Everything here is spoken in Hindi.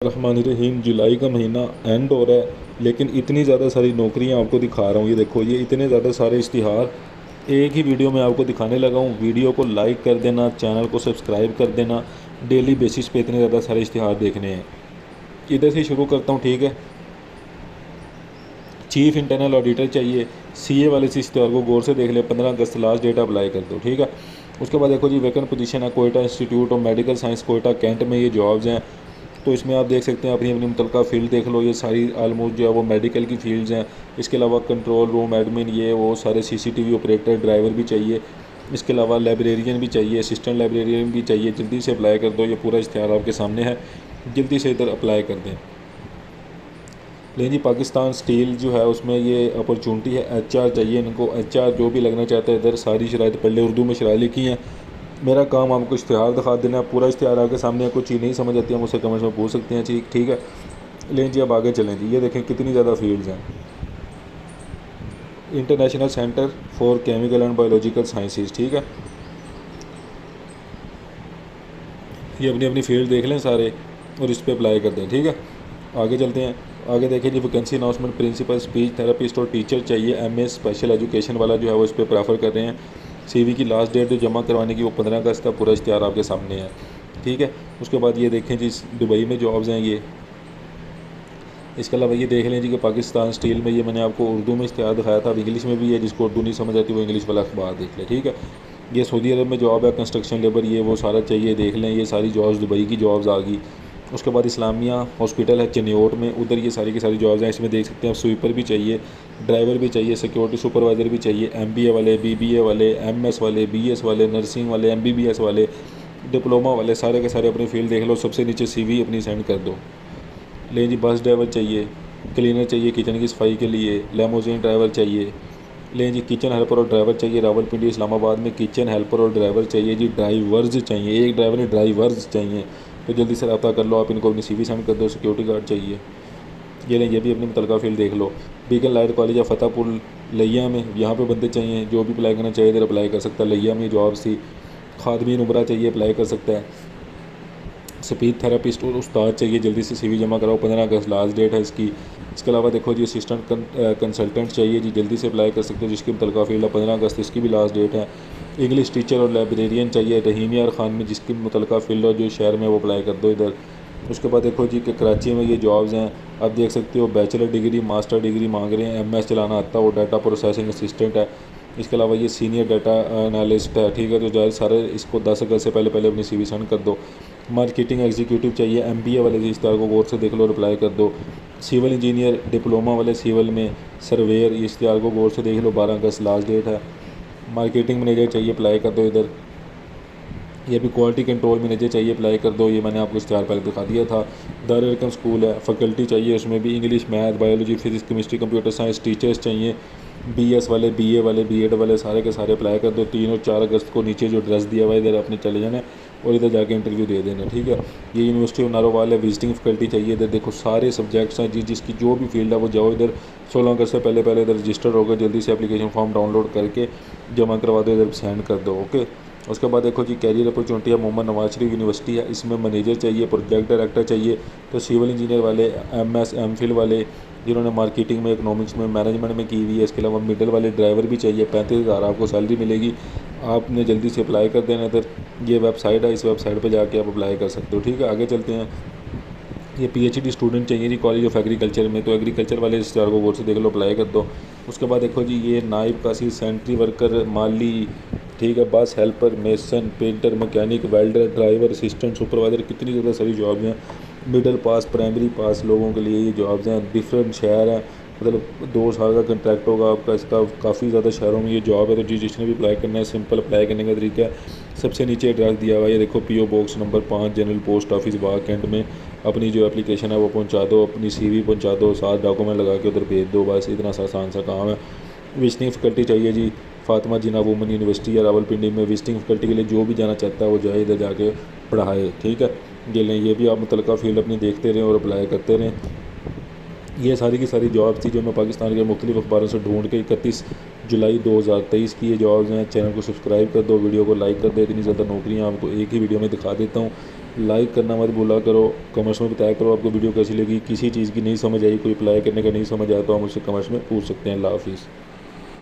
रहमानिर्रहीम। जुलाई का महीना एंड हो रहा है लेकिन इतनी ज़्यादा सारी नौकरियां आपको दिखा रहा हूँ। ये देखो, ये इतने ज़्यादा सारे इश्तिहार एक ही वीडियो में आपको दिखाने लगा हूँ। वीडियो को लाइक कर देना, चैनल को सब्सक्राइब कर देना। डेली बेसिस पे इतने ज़्यादा सारे इश्तिहार देखने हैं। इधर से शुरू करता हूँ, ठीक है। चीफ इंटरनल ऑडिटर चाहिए, सीए वाले से इश्तिहार को गौर से देख ले। 15 अगस्त लास्ट डेट अप्लाई कर दो, ठीक है। उसके बाद देखो जी, वैकेंट पोजीशन है Quetta institute of medical science Quetta cantt में, ये जॉब्स हैं। तो इसमें आप देख सकते हैं, अपनी अपनी मुतलका फील्ड देख लो। ये सारी आलमोस्ट जो है वो मेडिकल की फील्ड्स हैं। इसके अलावा कंट्रोल रूम एडमिन, ये वो सारे सीसीटीवी ऑपरेटर, ड्राइवर भी चाहिए। इसके अलावा लाइब्रेरियन भी चाहिए, असिस्टेंट लाइब्रेरियन भी चाहिए। जल्दी से अप्लाई कर दो। ये पूरा इश्तिहार आपके सामने है, जल्दी से इधर अप्लाई कर दें। लेकिन जी, पाकिस्तान स्टील जो है उसमें ये अपॉर्चुनिटी है। एचआर चाहिए इनको। एचआर जो भी लगना चाहता है, इधर सारी शराइत पढ़ ले। उर्दू में शराइ लिखी हैं। मेरा काम आपको इश्तिहार दिखा देना है। पूरा इश्तिहार आपके सामने है। कोई चीज़ नहीं समझ आती है मुझसे कमेंट्स में पूछ सकते हैं, ठीक है। लेकिन जी अब आगे चलें जी। ये देखें कितनी ज़्यादा फील्ड्स हैं। International centre for chemical and biological sciences, ठीक है। ये अपनी अपनी फील्ड देख लें सारे और इस पर अप्लाई कर दें, ठीक है। आगे चलते हैं। आगे देखें जी, vacancy announcement principal, speech therapist और टीचर चाहिए। एमए स्पेशल एजुकेशन वाला जो है वो इस पर प्रेफर कर रहे हैं। सीवी की लास्ट डेट जो जमा करवाने की वो 15 अगस्त का पूरा इश्तिहार आपके सामने है, ठीक है। उसके बाद ये देखें जी, दुबई में जॉब्स हैं ये। इसके अलावा ये देख लें जी कि पाकिस्तान स्टील में, ये मैंने आपको उर्दू में इश्तिहार दिखाया था, अब इंग्लिश में भी है। जिसको उर्दू नहीं समझ आती वो इंग्लिश वाला अखबार देख ले, ठीक है। ये सऊदी अरब में जॉब है, कंस्ट्रक्शन लेबर, ये वो सारा चाहिए, देख लें। ये सारी जॉब्स दुबई की जॉब्स आ गई। उसके बाद इस्लामिया हॉस्पिटल है चनियोट में, उधर ये सारी की सारी जॉब्स हैं। इसमें देख सकते हैं आप, स्वीपर भी चाहिए, ड्राइवर भी चाहिए, सिक्योरिटी सुपरवाइज़र भी चाहिए, एमबीए वाले, बीबीए वाले, एमएस वाले, बीएस वाले, नर्सिंग वाले, एमबीबीएस वाले, डिप्लोमा वाले, सारे के सारे अपनी फील्ड देख लो। सबसे नीचे सीवी अपनी सेंड कर दो। ले जी, बस ड्राइवर चाहिए, क्लीनर चाहिए किचन की सफाई के लिए, लेमोजीन ड्राइवर चाहिए। लें जी, किचन हेल्पर और ड्राइवर चाहिए। रावलपिंडी इस्लामाबाद में किचन हेल्पर और ड्राइवर चाहिए जी। ड्राइवर्स चाहिए, एक ड्राइवर नहीं, ड्राइवर्स चाहिए। तो जल्दी से रब्ता कर लो आप इनको, अपनी सीवी सेंड कर दो। सिक्योरिटी गार्ड चाहिए। ये लें, ये भी अपनी मुतलका फील्ड देख लो। बीगन लाइट कॉलेज या फतेहपुर लिया में, यहाँ पे बंदे चाहिए। जो भी अप्लाई करना चाहिए इधर अप्लाई कर सकता है। लिया में जॉब्स थी। खादमीन उमरा चाहिए, अप्लाई कर सकता है। स्पीच थेरेपिस्ट और उस्ताद चाहिए, जल्दी से सीवी जमा कराओ। 15 अगस्त लास्ट डेट है इसकी। इसके अलावा देखो जी, असिस्टेंट कंसल्टेंट चाहिए जी, जल्दी से अप्लाई कर सकते हो। जिसकी मुतलका फील्ड है 15 अगस्त, इसकी भी लास्ट डेट है। इंग्लिश टीचर और लाइब्रेरियन चाहिए रहीम यार खान में, जिसकी मुतलका फील्ड हो जो शहर में, वो अप्लाई कर दो इधर। उसके बाद देखो जी कि कराची में ये जॉब्स हैं। आप देख सकते हो, बैचलर डिग्री, मास्टर डिग्री मांग रहे हैं। एमएस चलाना आता हो, डाटा प्रोसेसिंग असिस्टेंट है। इसके अलावा ये सीनियर डाटा एनालिस्ट है, ठीक है। तो जाहिर सारे इसको 10 अगस्त से पहले पहले अपनी सीवी सेंड कर दो। मार्केटिंग एग्जीक्यूटिव चाहिए, एमबीए वाले इश्तिहार को गौर से देख लो और अप्लाई कर दो। सिविल इंजीनियर, डिप्लोमा वाले सिविल में, सर्वेयर, इश्तिहार को गौर से देख लो। 12 अगस्त लास्ट डेट है। मार्केटिंग मैनेजर चाहिए, अप्लाई कर दो इधर। ये भी क्वालिटी कंट्रोल मैनेजर चाहिए, अप्लाई कर दो। ये मैंने आपको इश्तिहार पहले दिखा दिया था। दारुल अरकम स्कूल है, फैकल्टी चाहिए, उसमें भी English, math, biology, physics, chemistry, computer science teachers चाहिए। बीएस वाले, बीए वाले, बीएड वाले, सारे के सारे अप्लाई कर दो। 3 और 4 अगस्त को नीचे जो एड्रेस दिया हुआ है इधर अपने चले जाना और इधर जाके इंटरव्यू दे देना, ठीक है। ये यूनिवर्सिटी ऑफ नारोवाल है, विजिटिंग फैकल्टी चाहिए। इधर देखो सारे सब्जेक्ट्स हैं, जिसकी जो भी फील्ड है वो जाओ इधर। 16 अगस्त से पहले पहले इधर रजिस्टर होकर जल्दी से एप्लीकेशन फॉर्म डाउनलोड करके जमा करवा दो, इधर सेंड कर दो, ओके। उसके बाद देखो जी, कैरियर अपॉर्चुनिटी है, मोहम्मद नवाज शरीफ यूनिवर्सिटी है। इसमें मैनेजर चाहिए, प्रोजेक्ट डायरेक्टर चाहिए। तो सिविल इंजीनियर वाले, एमएस एमफिल वाले, जिन्होंने मार्केटिंग में, इकोनॉमिक्स में, मैनेजमेंट में की हुई है। इसके अलावा मिडल वाले ड्राइवर भी चाहिए। 35,000 आपको सैलरी मिलेगी। आपने जल्दी से अप्लाई कर देना इधर। ये वेबसाइट है, इस वेबसाइट पर जाके आप अप्लाई कर सकते हो, ठीक है। आगे चलते हैं। ये पीएचडी स्टूडेंट चाहिए जी, कॉलेज ऑफ एग्रीकल्चर में। तो एग्रीकल्चर वाले इस चार को गौर से देख लो, अप्लाई कर दो। उसके बाद देखो जी, ये नाइब कासी, सेंट्री वर्कर, माली, ठीक है, बस helper, mason, painter, mechanic, welder, driver, assistant, supervisor, कितनी ज़्यादा सारी जॉब हैं। मिडिल पास, प्राइमरी पास लोगों के लिए ये जॉब्स हैं। डिफरेंट शहर हैं, मतलब 2 साल का कंट्रैक्ट होगा आपका इसका। काफ़ी ज़्यादा शहरों में ये जॉब है। तो जी जिसने भी अप्लाई करना है, सिंपल अप्लाई करने का तरीका है, सबसे नीचे एड्रेस दिया हुआ है, ये देखो, PO box number 5, general post office, Bagh Cantt में। अपनी जो एप्लीकेशन है वो पहुंचा दो, अपनी सीवी पहुंचा दो, 7 डॉक्यूमेंट लगा के उधर भेज दो, बस इतना सा आसान सा काम है। विजिटिंग फैकल्टी चाहिए जी, फातिमा जिन्ना वुमन यूनिवर्सिटी या रावलपिंडी में। विजिटिंग फैकल्टी के लिए जो भी जाना चाहता है वो जाए, इधर जाके पढ़ाए, ठीक है। ये लें, ये भी आप मुतलका फील्ड अपनी देखते रहें और अप्लाई करते रहें। ये सारी की सारी जॉब्स थी जो मैं पाकिस्तान के मुख्तलिफ अखबारों से ढूंढ के 31 जुलाई 2023 की ये जॉब्स हैं। चैनल को सब्सक्राइब कर दो, वीडियो को लाइक कर दो। इतनी ज़्यादा नौकरियां आपको एक ही वीडियो में दिखा देता हूँ। लाइक करना मत भूला करो, कमेंट्स में बताया करो आपको वीडियो कैसी लगी, किसी चीज़ की नहीं समझ आई, कोई अप्लाई करने का नहीं समझ आया तो आप मुझसे कमेंट्स में पूछ सकते हैं। अल्लाह हाफिज़।